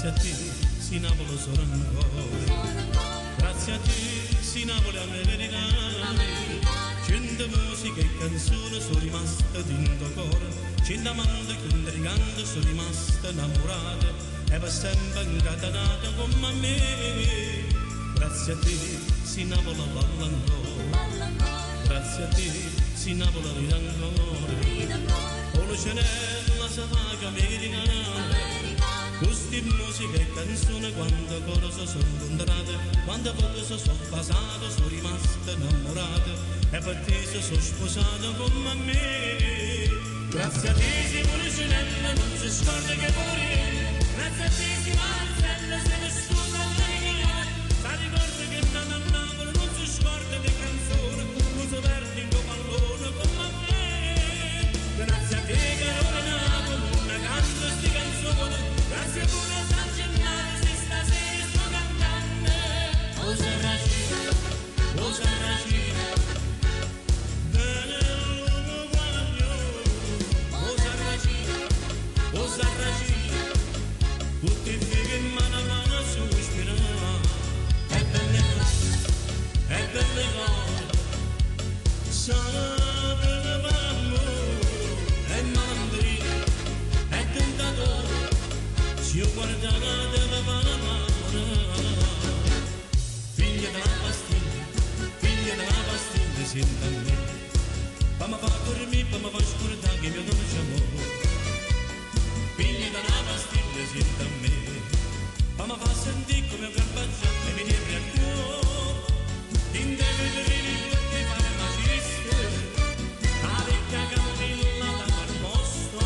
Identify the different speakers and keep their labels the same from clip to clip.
Speaker 1: Grazie a te si Napoli sono ancora, grazie a te si Napoli americana, cento musiche e canzoni sono rimaste dentro cuore, cento amanti che intrigando sono rimaste innamorate e per sempre incatenate come a me. Grazie a te si Napoli balla ancora, grazie a te si Napoli ride ancora, o l'oceanella si fa americana. Queste musiche e canzoni quante cose sono incontrate, quante volte sono passate, sono rimaste innamorate e per te sono sposate come a me. Grazie a te si Policinella non si scorda che muore, grazie a te si Marcella se ne scusa lei, sa ricorda che nata a Napoli non si scorda le canzoni, non si perde in pallone come a me. Grazie a te Carolina con una canta sti canzoni, grazie pure a San Gennaro se stasera sto cantando. O Sarracina, bello guaglio. O Sarracina, tutti fighi mano a mano su ispirano. E belle cose, sapere l'amore, e mandrina, e tentatore. Si io guardavo della mano, figlia della pastiglia, senta a me, ma mi fa dormire, ma mi fa scordare che mio dolce amore. Figlia della pastiglia, senta a me, ma mi fa sentire come un campaggia e mi riempie il cuore. In te vedrei tutti fare maciste, la vecchia campilla dal posto.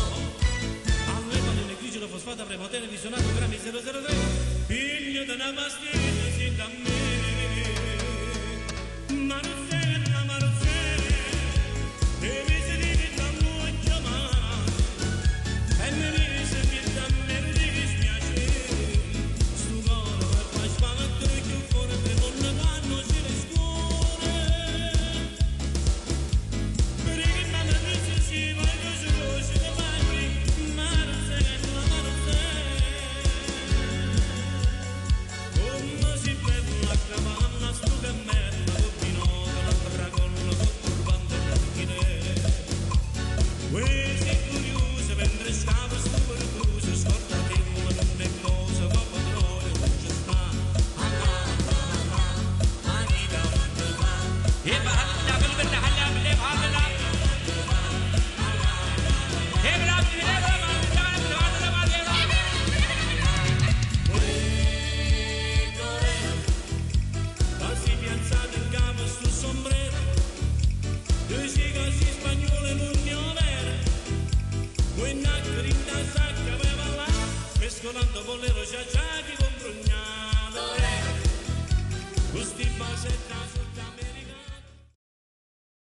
Speaker 1: Fosfata prepotente visionato grammi 003, figlio di una pastiglia.